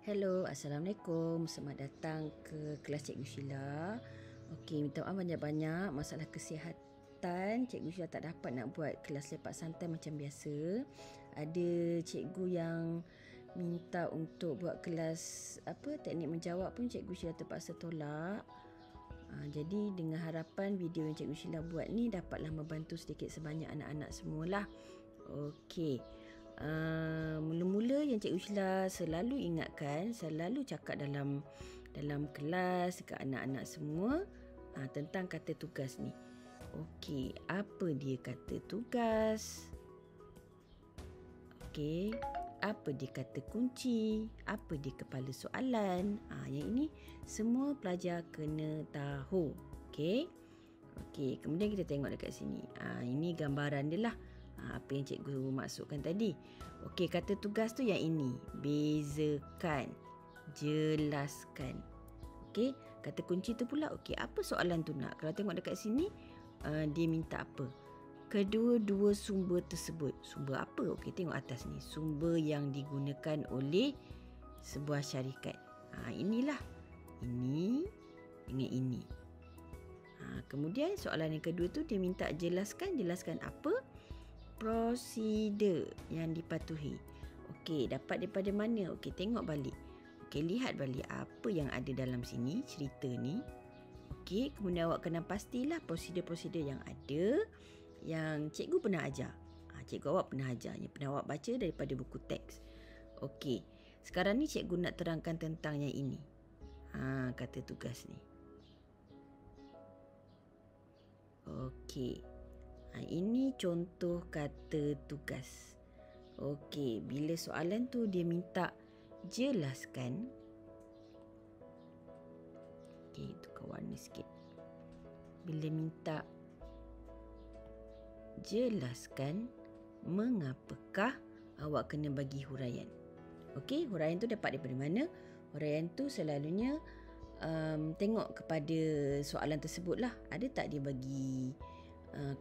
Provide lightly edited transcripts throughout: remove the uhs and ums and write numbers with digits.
Hello, Assalamualaikum. Selamat datang ke kelas Cikgu Sheila. Okey, minta maaf banyak-banyak masalah kesihatan. Cikgu Sheila tak dapat nak buat kelas lepak santai macam biasa. Ada cikgu yang minta untuk buat kelas teknik menjawab pun Cikgu Sheila terpaksa tolak. Jadi dengan harapan video yang Cikgu Sheila buat ni dapatlah membantu sedikit sebanyak anak-anak semualah. Okey. Mula-mula yang Cikgu Sheila selalu ingatkan, selalu cakap dalam kelas dekat anak-anak semua tentang kata tugas ni. Okey, apa dia kata tugas? Okey, apa dia kata kunci? Apa dia kepala soalan? Yang ini semua pelajar kena tahu. Okey. Okey, kemudian kita tengok dekat sini. Ini gambaran dia lah. Apa yang cikgu maksudkan tadi. Okey, kata tugas tu yang ini. Bezakan. Jelaskan. Okey, kata kunci tu pula. Okey, apa soalan tu nak? Kalau tengok dekat sini, dia minta apa? Kedua-dua sumber tersebut. Sumber apa? Okey, tengok atas ni. Sumber yang digunakan oleh sebuah syarikat. Inilah. Ini dengan ini. Kemudian soalan yang kedua tu dia minta jelaskan apa? Prosedur yang dipatuhi. Okey, dapat daripada mana? Okey, tengok balik. Okey, lihat balik apa yang ada dalam sini, cerita ni. Okey, kemudian awak kena pastilah prosedur-prosedur yang ada yang cikgu pernah ajar. Cikgu awak pernah ajar, yang pernah awak baca daripada buku teks. Okey, sekarang ni cikgu nak terangkan tentang yang ini. Kata tugas ni. Okey. Ini contoh kata tugas. Okey, bila soalan tu dia minta jelaskan. Okey, tukar warna sikit. Bila minta jelaskan mengapakah, awak kena bagi huraian. Okey, huraian tu dapat daripada mana? Huraian tu selalunya tengok kepada soalan tersebut lah. Ada tak dia bagi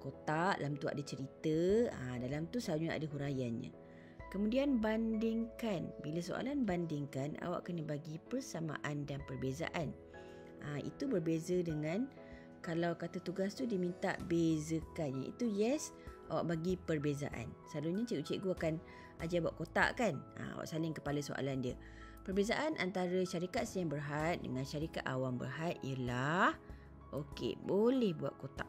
kotak, dalam tu ada cerita, dalam tu selalunya ada huraiannya. Kemudian bandingkan. Bila soalan bandingkan, awak kena bagi persamaan dan perbezaan. Itu berbeza dengan kalau kata tugas tu diminta bezakan, iaitu yes, awak bagi perbezaan. Selalunya cikgu-cikgu akan ajar buat kotak kan. Awak salin kepala soalan dia. Perbezaan antara syarikat Sdn Berhad dengan syarikat Awam Berhad ialah, okey, boleh buat kotak.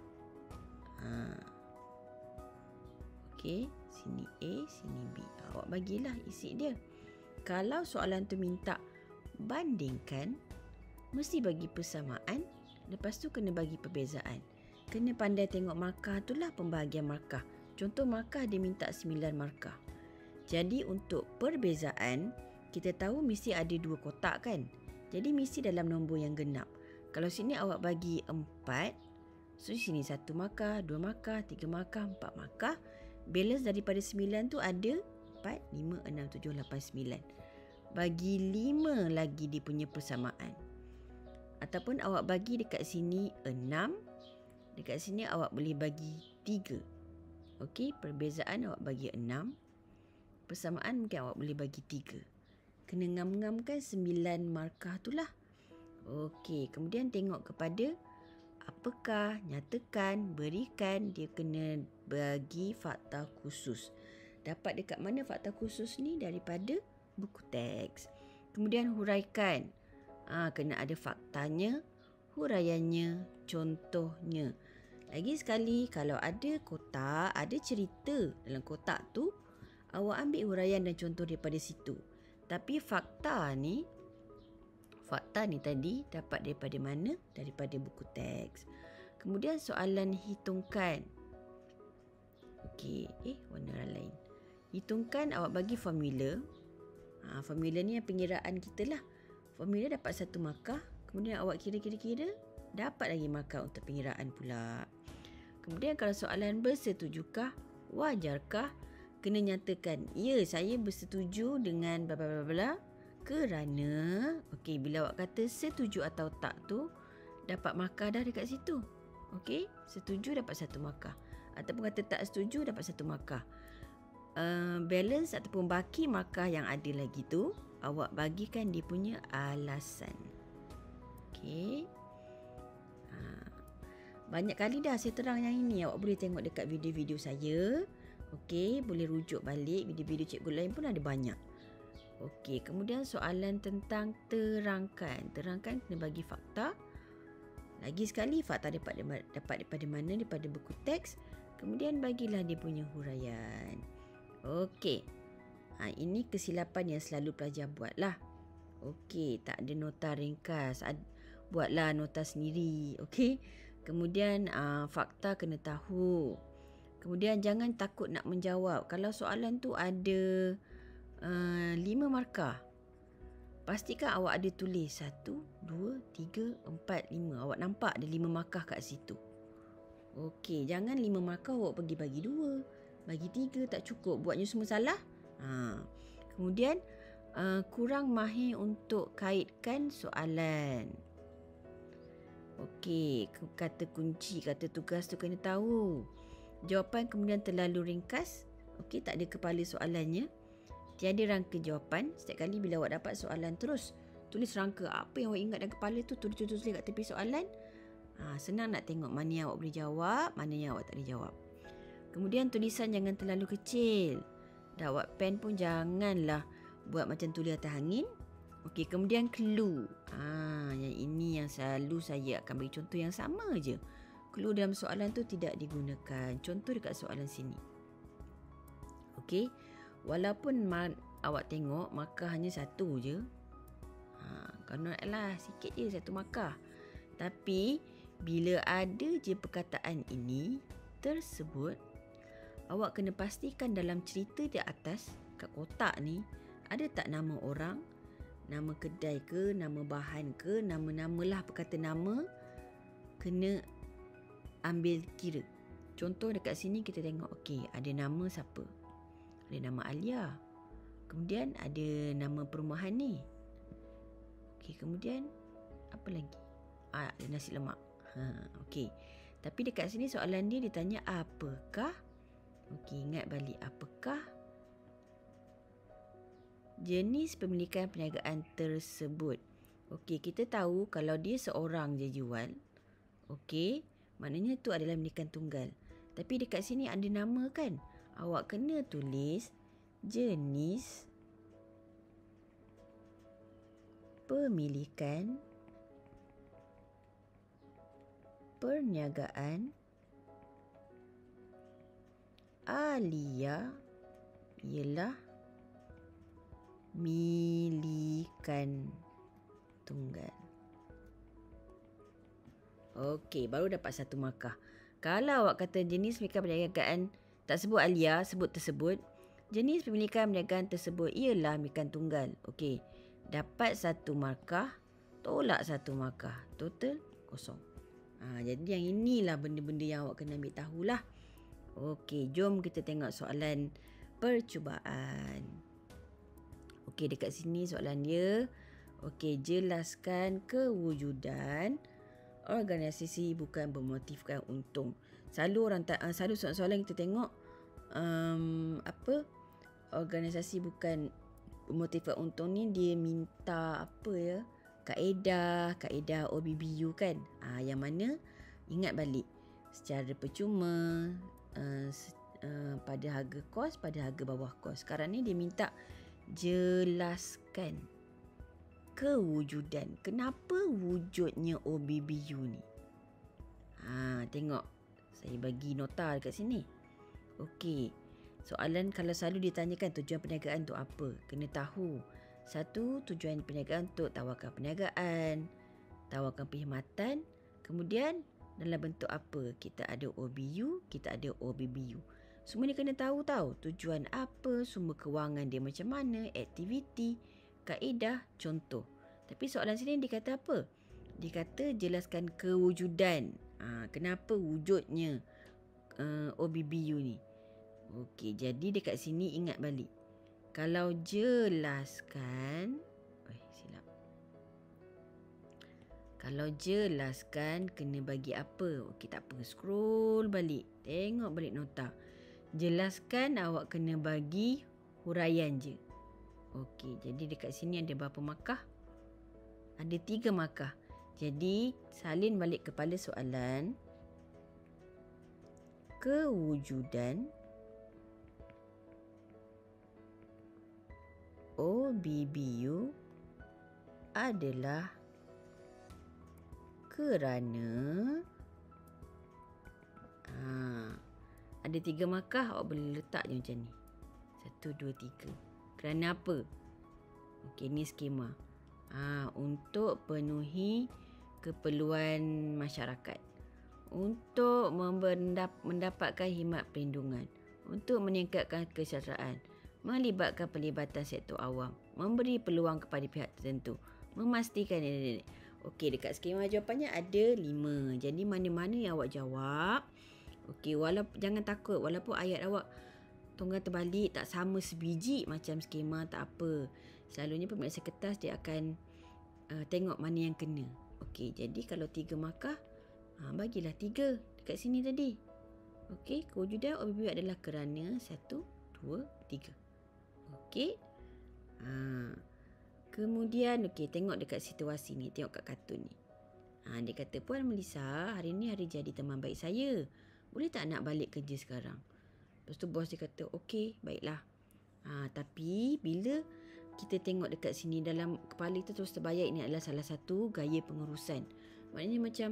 Okey, sini A, sini B. Awak bagilah isi dia. Kalau soalan tu minta bandingkan, mesti bagi persamaan, lepas tu kena bagi perbezaan. Kena pandai tengok markah tu lah, pembahagian markah. Contoh markah dia minta 9 markah. Jadi untuk perbezaan, kita tahu mesti ada 2 kotak kan. Jadi mesti dalam nombor yang genap. Kalau sini awak bagi 4, so sini 1 markah, 2 markah, 3 markah, 4 markah. Balance daripada 9 tu ada 4, 5, 6, 7, 8, 9. Bagi 5 lagi dia punya persamaan. Ataupun awak bagi dekat sini 6. Dekat sini awak boleh bagi 3. Okey, perbezaan awak bagi 6. Persamaan mungkin awak boleh bagi 3. Kena ngam-ngamkan 9 markah tu lah. Okey, kemudian tengok kepada apakah, nyatakan, berikan, dia kena bagi fakta khusus. Dapat dekat mana fakta khusus ni? Daripada buku teks. Kemudian huraikan. Kena ada faktanya, huraiannya, contohnya. Lagi sekali, kalau ada kotak, ada cerita dalam kotak tu, awak ambil huraian dan contoh daripada situ. Tapi fakta ni tadi dapat daripada mana? Daripada buku teks. Kemudian soalan hitungkan. Okey, warna lain. Hitungkan, awak bagi formula. Formula ni yang pengiraan kita lah. Formula dapat 1 markah. Kemudian awak kira-kira, dapat lagi markah untuk pengiraan pula. Kemudian kalau soalan bersetujukah, wajarkah, kena nyatakan, ya, saya bersetuju dengan bla bla bla. Kerana, okey, bila awak kata setuju atau tak tu, dapat markah dah dekat situ. Okey, setuju dapat 1 markah. Ataupun kata tak setuju dapat 1 markah. Balance ataupun baki markah yang ada lagi tu, awak bagikan dia punya alasan. Okey. Banyak kali dah saya terang yang ini. Awak boleh tengok dekat video-video saya. Okey, boleh rujuk balik video-video cikgu lain pun ada banyak. Okey, kemudian soalan tentang terangkan. Terangkan kena bagi fakta. Lagi sekali, fakta dapat daripada mana? Daripada buku teks. Kemudian bagilah dia punya huraian. Okey. Ini kesilapan yang selalu pelajar buatlah. Okey, tak ada nota ringkas. Buatlah nota sendiri. Okey. Kemudian fakta kena tahu. Kemudian jangan takut nak menjawab. Kalau soalan tu ada 5 markah, pastikan awak ada tulis 1, 2, 3, 4, 5. Awak nampak ada 5 markah kat situ. Okey, jangan 5 markah awak pergi bagi 2, bagi 3, tak cukup. Buatnya semua salah. Kemudian kurang mahir untuk kaitkan soalan. Okey, kata kunci, kata tugas tu kena tahu. Jawapan kemudian terlalu ringkas. Okey, tak ada kepala soalannya. Tiada rangka jawapan. Setiap kali bila awak dapat soalan, terus tulis rangka. Apa yang awak ingat dalam kepala tu, tulis kat tepi soalan. Senang nak tengok mana yang awak boleh jawab, mana yang awak tak boleh jawab. Kemudian tulisan jangan terlalu kecil. Dawat pen pun janganlah buat macam tulis atas angin. Okey, kemudian clue. Yang ini yang selalu saya akan bagi contoh yang sama je. Clue dalam soalan tu tidak digunakan. Contoh dekat soalan sini. Okey. Walaupun awak tengok markah hanya 1 je. Lah sikit je 1 markah. Tapi bila ada je perkataan ini tersebut, awak kena pastikan dalam cerita di atas kat kotak ni ada tak nama orang, nama kedai ke, nama bahan ke, nama-namalah perkataan nama kena ambil kira. Contoh dekat sini kita tengok, okey, ada nama siapa? Ada nama Alia. Kemudian ada nama perumahan ni. Okey, kemudian apa lagi? Ada nasi lemak. Okey. Tapi dekat sini soalan dia tanya apakah? Okey, ingat balik apakah jenis pemilikan perniagaan tersebut. Okey, kita tahu kalau dia seorang je jual. Okey, maknanya tu adalah pemilikan tunggal. Tapi dekat sini ada nama kan? Awak kena tulis jenis pemilikan perniagaan Alia ialah milikan tunggal. Okey, baru dapat 1 markah. Kalau awak kata jenis pemilikan perniagaan tak sebut Alia, sebut tersebut, jenis pemilikan perniagaan tersebut ialah milikan tunggal. Okey, dapat 1 markah, tolak 1 markah. Total kosong. Jadi yang inilah benda-benda yang awak kena ambil tahulah. Okey, jom kita tengok soalan percubaan. Okey, dekat sini soalan dia. Okey, jelaskan kewujudan organisasi bukan bermotifkan untung. Selalu soalan kita tengok organisasi bukan bermotifkan untung ni dia minta apa ya? Kaedah OBBU kan. Yang mana ingat balik secara percuma, pada harga kos, pada harga bawah kos. Sekarang ni dia minta jelaskan kewujudan. Kenapa wujudnya OBBU ni? Tengok. Saya bagi nota dekat sini. Okey. Soalan kalau selalu ditanyakan tujuan perniagaan untuk apa? Kena tahu. 1, tujuan perniagaan untuk tawarkan perniagaan, tawarkan perkhidmatan. Kemudian dalam bentuk apa? Kita ada OBU, kita ada OBBU. Semua ni kena tahu tau. Tujuan apa, sumber kewangan dia macam mana, aktiviti, kaedah, contoh. Tapi soalan sini dia kata apa? Dia kata jelaskan kewujudan. Kenapa wujudnya OBBU ni? Okey, jadi dekat sini ingat balik. Kalau jelaskan, silap. Kalau jelaskan kena bagi apa? Okey, tak apa. Scroll balik. Tengok balik nota. Jelaskan awak kena bagi huraian je. Okey, jadi dekat sini ada berapa markah? Ada 3 markah. Jadi, salin balik kepada soalan. Kewujudan OBBU adalah kerana ada 3 markah, awak boleh letak je macam ni. 1, 2, 3. Kerana apa? Okey, ni skema. Untuk penuhi keperluan masyarakat. Untuk mendapatkan khidmat perlindungan. Untuk meningkatkan kesejahteraan. Melibatkan pelibatan sektor awam. Memberi peluang kepada pihak tertentu. Memastikan ini. Okey, dekat skema jawapannya ada 5. Jadi mana-mana yang awak jawab. Okey, jangan takut. Walaupun ayat awak tunggal terbalik, tak sama sebiji macam skema, tak apa. Selalunya pemeriksa kertas dia akan tengok mana yang kena. Okey, jadi kalau 3 markah, bagilah 3 dekat sini tadi. Okey, kewujudan OBBU adalah kerana 1, 2, 3. Okey. Kemudian, okey, tengok dekat situasi ni. Tengok kat kartun ni. Dia kata, Puan Melissa, hari ni hari jadi teman baik saya. Boleh tak nak balik kerja sekarang? Lepas tu bos dia kata, okey, baiklah. Tapi bila kita tengok dekat sini, dalam kepala kita terus terbayang ini adalah salah satu gaya pengurusan. Maknanya macam,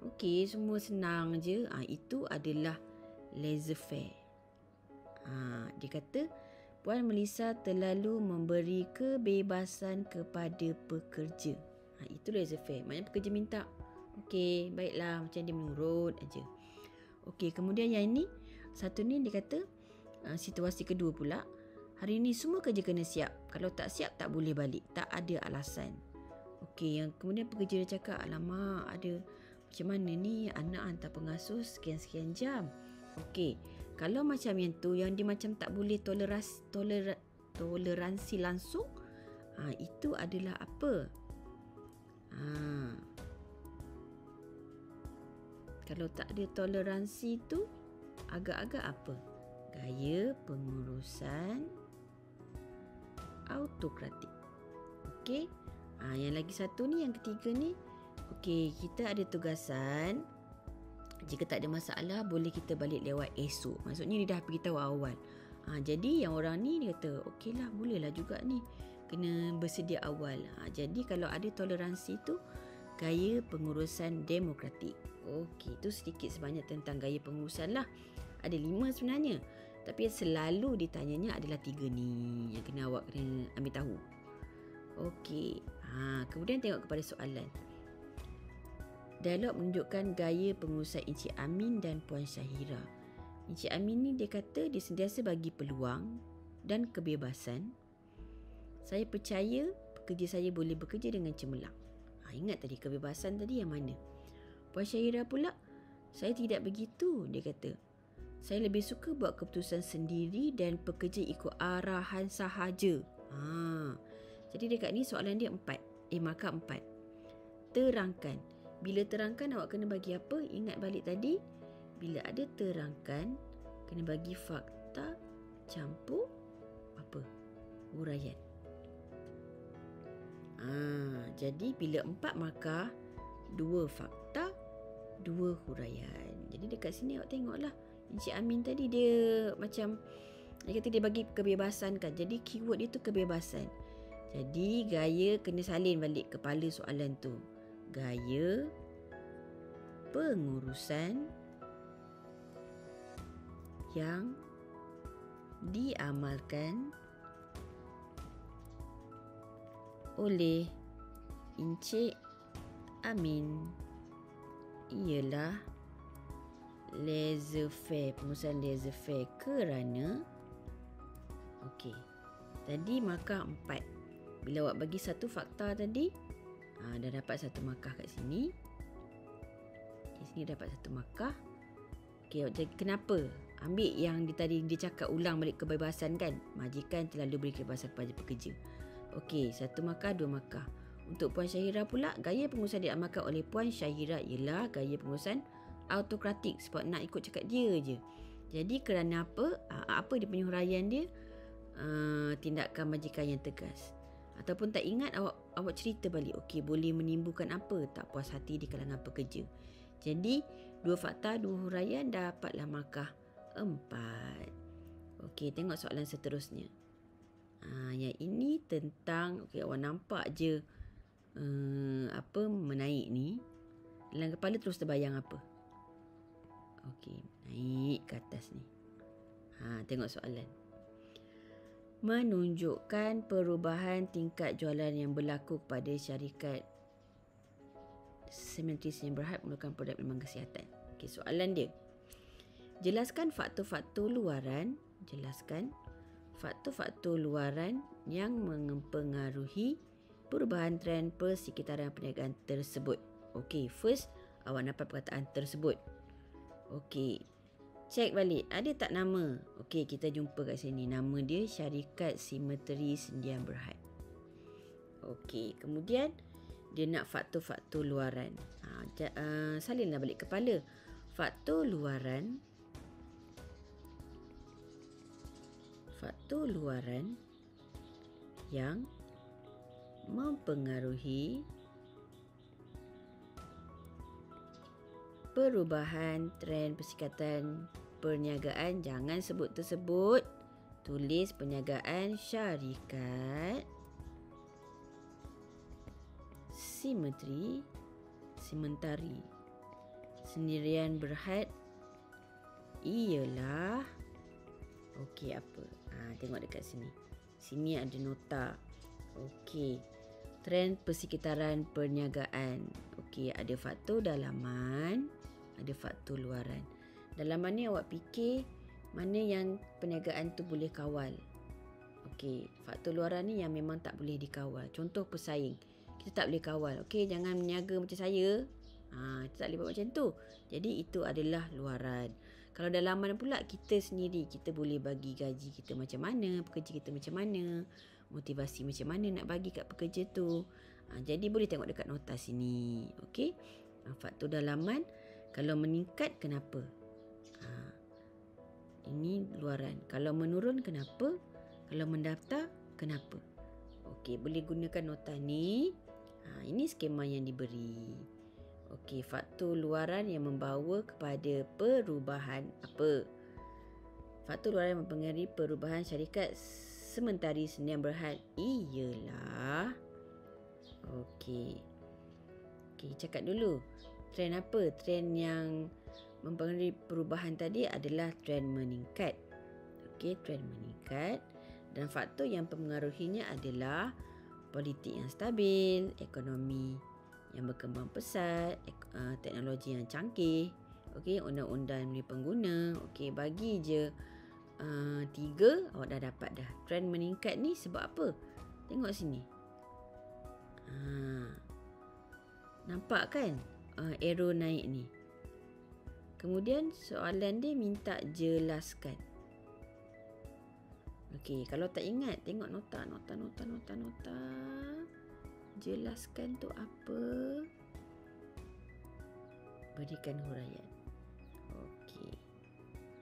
okey, semua senang je. Itu adalah laissez-faire. Dia kata, Puan Melissa terlalu memberi kebebasan kepada pekerja. Itu laissez-faire. Maknanya pekerja minta, okey, baiklah, macam dia menurut aja. Okey, kemudian yang ini, satu ni dia kata, situasi kedua pula, hari ni semua kerja kena siap. Kalau tak siap, tak boleh balik. Tak ada alasan. Okey, yang kemudian pekerja dia cakap, alamak, ada macam mana ni anak hantar pengasuh sekian-sekian jam. Okey, kalau macam yang tu, yang dia macam tak boleh toleransi langsung, itu adalah apa? Kalau tak ada toleransi tu, agak-agak apa? Gaya pengurusan autokratik. Okey. Yang lagi satu ni, yang ketiga ni. Okey, kita ada tugasan. Jika tak ada masalah, boleh kita balik lewat esok. Maksudnya dia dah beritahu awal. Jadi yang orang ni dia kata, okeylah, bolehlah juga ni. Kena bersedia awal. Jadi kalau ada toleransi tu, gaya pengurusan demokratik. Okey, itu sedikit sebanyak tentang gaya pengurusan lah. Ada 5 sebenarnya. Tapi yang selalu ditanyanya adalah 3 ni. Yang kena awak kena ambil tahu. Okey. Kemudian tengok kepada soalan. Dialog menunjukkan gaya pengurusan Encik Amin dan Puan Syahira. Encik Amin ni dia kata dia sentiasa bagi peluang dan kebebasan. Saya percaya pekerja saya boleh bekerja dengan cemerlang. Ingat tadi kebebasan tadi yang mana? Puan Syahira pula, saya tidak begitu, dia kata. Saya lebih suka buat keputusan sendiri dan bekerja ikut arahan sahaja. Jadi dekat ni soalan dia 4. Markah 4. Terangkan. Bila terangkan awak kena bagi apa? Ingat balik tadi. Bila ada terangkan, kena bagi fakta campur apa? Huraian. Jadi bila 4 markah, 2 fakta, 2 huraian. Jadi dekat sini awak tengoklah. Encik Amin tadi dia macam, dia kata dia bagi kebebasan kan. Jadi keyword dia tu kebebasan. Jadi gaya kena salin balik kepala soalan tu. Gaya pengurusan yang diamalkan oleh Encik Amin ialah laissez-faire, pengurusan laissez-faire kerana tadi markah 4. Bila awak bagi satu fakta tadi, dah dapat 1 markah kat sini. Di sini dapat 1 markah. Kenapa? Ambil yang tadi dia cakap, ulang balik kebebasan kan. Majikan terlalu beri kebebasan kepada pekerja. 1 markah, 2 markah. Untuk Puan Syahira pula, gaya pengurusan diamalkan oleh Puan Syahira ialah gaya pengurusan autokratik, sebab nak ikut cakap dia je. Jadi kerana apa? Apa dia punya huraian dia? tindakan majikan yang tegas. Ataupun tak ingat, awak cerita balik. Okey, boleh menimbulkan apa? Tak puas hati di kalangan pekerja. Jadi 2 fakta, 2 huraian, dapatlah markah 4. Okey, tengok soalan seterusnya. Yang ini tentang, okey, awak nampak je menaik ni. Dalam kepala terus terbayang apa? Okey, naik ke atas ni. Tengok soalan. Menunjukkan perubahan tingkat jualan yang berlaku kepada syarikat Sementri Senyum Berhad menggunakan produk perlindungan kesihatan. Okey, soalan dia. Jelaskan faktor-faktor luaran yang mempengaruhi perubahan trend persekitaran perniagaan tersebut. Okey, first awak nampak perkataan tersebut. Okey, cek balik. Ada tak nama? Okey, kita jumpa kat sini. Nama dia Syarikat Simetri Sendian Berhad. Okey, kemudian dia nak faktor-faktor luaran. Salinlah balik kepala. Faktor luaran yang mempengaruhi perubahan trend persekitaran perniagaan. Jangan sebut tersebut. Tulis perniagaan syarikat Sementri Sendian Berhad ialah, okey, apa? Tengok dekat sini. Sini ada nota. Okey, trend persekitaran perniagaan. Okey, ada faktor dalaman, ada faktor luaran. Dalaman ni awak fikir mana yang perniagaan tu boleh kawal. Okey, faktor luaran ni yang memang tak boleh dikawal. Contoh pesaing, kita tak boleh kawal. Okey, jangan berniaga macam saya. Kita tak boleh buat macam tu. Jadi itu adalah luaran. Kalau dalaman pula, kita sendiri, kita boleh bagi gaji kita macam mana, pekerja kita macam mana, motivasi macam mana nak bagi kat pekerja tu. Jadi boleh tengok dekat nota sini. Okey, faktor dalaman. Kalau meningkat, kenapa? Ini luaran. Kalau menurun, kenapa? Kalau mendaftar, kenapa? Okey, boleh gunakan nota ni. Ini skema yang diberi. Okey, faktor luaran yang membawa kepada perubahan apa? Faktor luaran yang mempengaruhi perubahan syarikat Sementri Sendian Berhad ialah, okey, cakap dulu. Trend apa? Trend yang mempengaruhi perubahan tadi adalah trend meningkat. Okey, trend meningkat. Dan faktor yang mempengaruhinya adalah politik yang stabil, ekonomi yang berkembang pesat, teknologi yang canggih, okey, undang-undang milik pengguna. Okey, bagi je 3, awak dah dapat dah. Trend meningkat ni sebab apa? Tengok sini. Nampak kan arrow naik ni. Kemudian soalan dia minta jelaskan. Okey, kalau tak ingat, tengok nota. Jelaskan tu apa? Berikan huraian. Okey.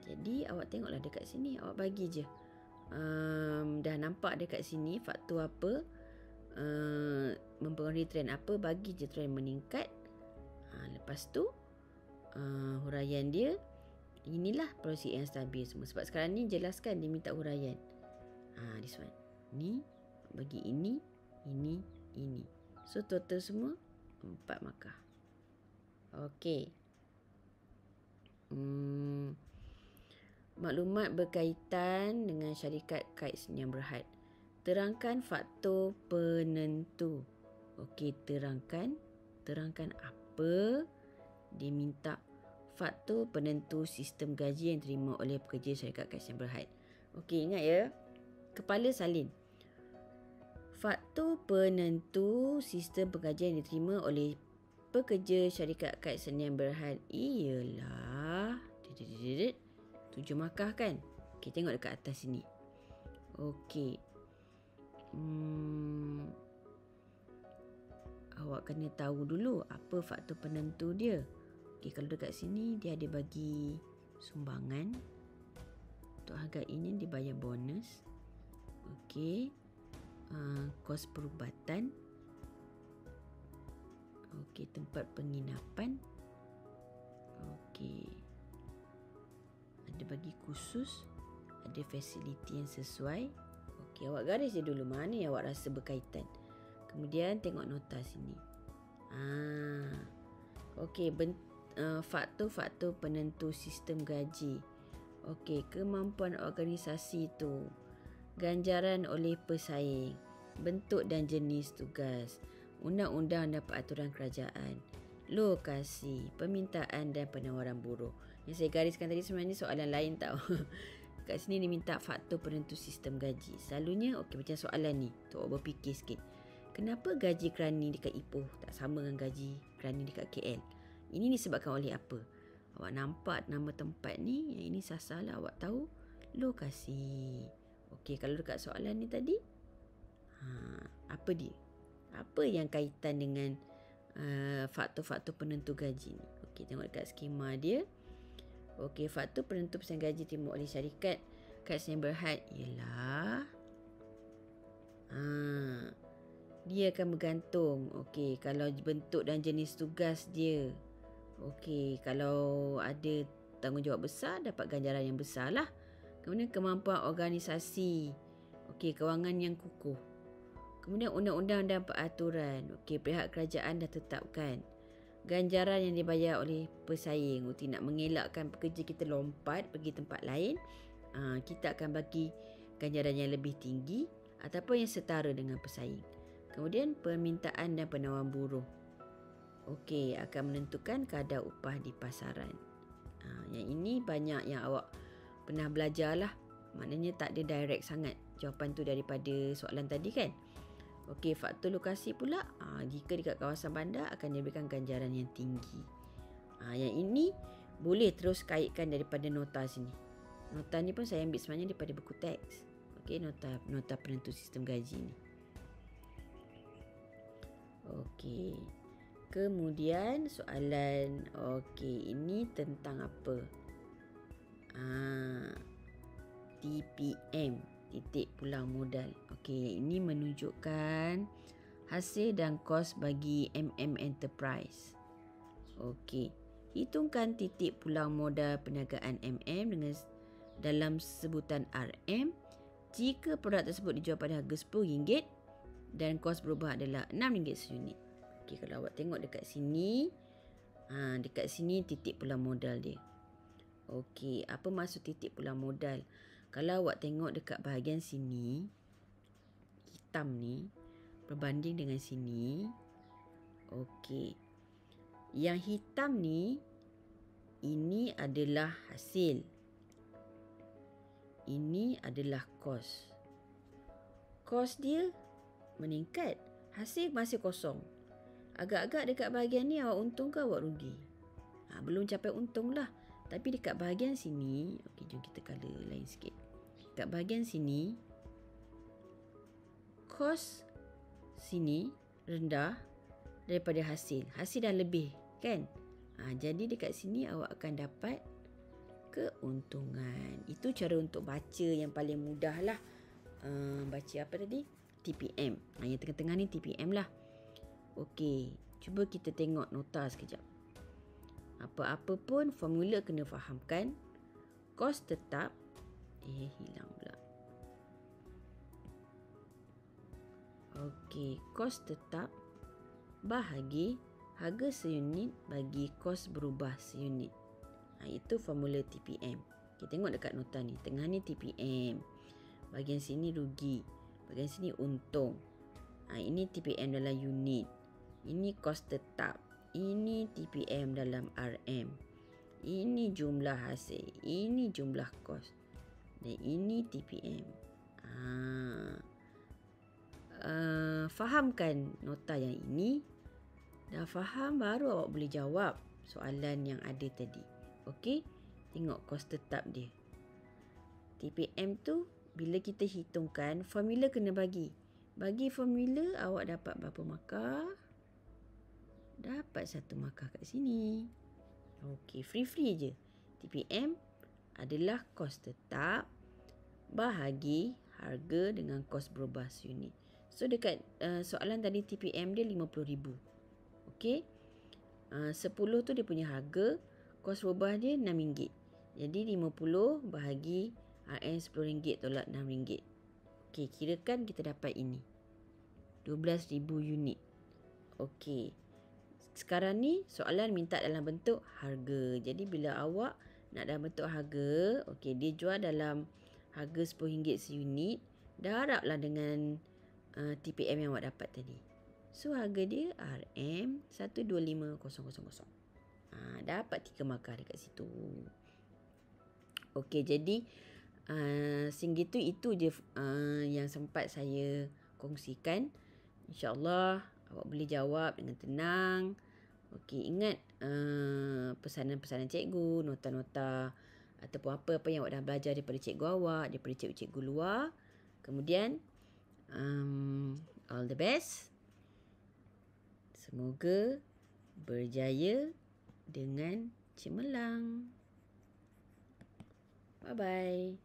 Jadi awak tengoklah dekat sini, awak bagi je. Dah nampak dekat sini faktor apa? Mempengaruhi trend apa? Bagi je trend meningkat. Lepas tu huraian dia, inilah politik yang stabil semua. Sebab sekarang ni jelaskan, dia minta huraian. This one. Ni bagi ini. So total semua 4 markah. Okey. Maklumat berkaitan dengan syarikat Kait Sendian Berhad. Terangkan faktor penentu. Okey, terangkan apa? Dia minta faktor penentu sistem gaji yang diterima oleh pekerja syarikat Kait Sendian Berhad. Okey, ingat ya. Kepala salin. Faktor penentu sistem penggajian yang diterima oleh pekerja syarikat Kait Sendian Berhad ialah 7 markah kan? Okey, tengok dekat atas sini. Okey. Awak kena tahu dulu apa faktor penentu dia. Okey, kalau dekat sini dia ada bagi sumbangan. Untuk harga ini dia bayar bonus. Okey. Kos perubatan. Okey, tempat penginapan. Okey. Ada bagi khusus, ada fasiliti yang sesuai. Okey, awak garis je dulu mana yang awak rasa berkaitan. Kemudian tengok nota sini. Okey, faktor-faktor penentu sistem gaji. Okey, kemampuan organisasi itu, ganjaran oleh pesaing, bentuk dan jenis tugas, undang-undang dan peraturan kerajaan, lokasi, permintaan dan penawaran buruh. Yang saya gariskan tadi sebenarnya soalan lain tau. Kat sini dia minta faktor penentu sistem gaji. Selalunya okey macam soalan ni, untuk awak berfikir sikit. Kenapa gaji kerani dekat Ipoh tak sama dengan gaji kerani dekat KL? Ini disebabkan oleh apa? Awak nampak nama tempat ni, yang ini sasalah awak tahu lokasi. Okey, kalau dekat soalan ni tadi, apa dia? Apa yang kaitan dengan faktor-faktor penentu gaji ni? Okey, tengok dekat skema dia. Okey, faktor penentu pesaing gaji timur oleh syarikat kad senyum berhad ialah dia akan bergantung. Okey, kalau bentuk dan jenis tugas dia. Okey, kalau ada tanggungjawab besar, dapat ganjaran yang besar lah. Kemudian kemampuan organisasi. Okey, kewangan yang kukuh. Kemudian undang-undang dan peraturan. Okey, pihak kerajaan dah tetapkan. Ganjaran yang dibayar oleh pesaing. Untuk nak mengelakkan pekerja kita lompat pergi tempat lain, kita akan bagi ganjaran yang lebih tinggi ataupun yang setara dengan pesaing. Kemudian permintaan dan penawaran buruh. Okey, akan menentukan kadar upah di pasaran. Yang ini banyak yang awak pernah belajar lah. Maknanya tak ada direct sangat jawapan tu daripada soalan tadi kan. Okey, faktor lokasi pula. Jika dekat kawasan bandar akan diberikan ganjaran yang tinggi. Yang ini boleh terus kaitkan daripada nota sini. Nota ni pun saya ambil sebenarnya daripada buku teks. Okey, nota penentu sistem gaji ni. Okey. Kemudian soalan, okey, ini tentang apa? TPM, titik pulang modal. Okey, ini menunjukkan hasil dan kos bagi Enterprise. Okey, hitungkan titik pulang modal perniagaan dengan dalam sebutan RM jika produk tersebut dijual pada harga RM10 dan kos berubah adalah RM6 seunit. Okey, kalau awak tengok dekat sini, dekat sini titik pulang modal dia. Okey, apa maksud titik pulang modal? Kalau awak tengok dekat bahagian sini, hitam ni, berbanding dengan sini. Okey, yang hitam ni, ini adalah hasil. Ini adalah kos. Kos dia meningkat, hasil masih kosong. Agak-agak dekat bahagian ni awak untung ke awak rugi? Belum capai untung lah. Tapi dekat bahagian sini, okey, jom kita color lain sikit. Dekat bahagian sini, kos sini rendah daripada hasil. Hasil dah lebih, kan? Jadi dekat sini awak akan dapat keuntungan. Itu cara untuk baca yang paling mudah lah. Baca apa tadi? TPM. Yang tengah-tengah ni TPM lah. Okey, cuba kita tengok nota sekejap. Apa-apa pun formula kena fahamkan. Kos tetap. Hilang pula. Okey, kos tetap bahagi harga seunit bagi kos berubah seunit. Itu formula TPM. Kita tengok dekat nota ni. Tengah ni TPM. Bahagian sini rugi. Bahagian sini untung. Ini TPM dalam unit. Ini kos tetap. Ini TPM dalam RM. Ini jumlah hasil. Ini jumlah kos. Dan ini TPM. Fahamkan nota yang ini. Dah faham baru awak boleh jawab soalan yang ada tadi. Okey? Tengok kos tetap dia. TPM tu bila kita hitungkan, formula kena bagi. Bagi formula awak dapat berapa markah? Dapat 1 markah kat sini. Okey, free je. TPM adalah kos tetap bahagi harga dengan kos berubah seunit. So dekat soalan tadi TPM dia RM50,000. Okey. 10 tu dia punya harga, kos berubah dia RM6. Jadi 50 bahagi RM10 tolak RM6. Okey, kirakan kita dapat ini. 12,000 unit. Okey. Sekarang ni soalan minta dalam bentuk harga. Jadi bila awak nak dalam bentuk harga, okey, dia jual dalam harga RM10 seunit, dah haraplah dengan TPM yang awak dapat tadi. So harga dia RM125,000. Dapat 3 markah dekat situ. Okey, jadi sehingga itu je yang sempat saya kongsikan. InsyaAllah awak boleh jawab dengan tenang. Okey, ingat pesanan-pesanan cikgu, nota-nota ataupun apa-apa yang awak dah belajar daripada cikgu awak, daripada cikgu-cikgu luar. Kemudian all the best. Semoga berjaya dengan cemerlang. Bye-bye.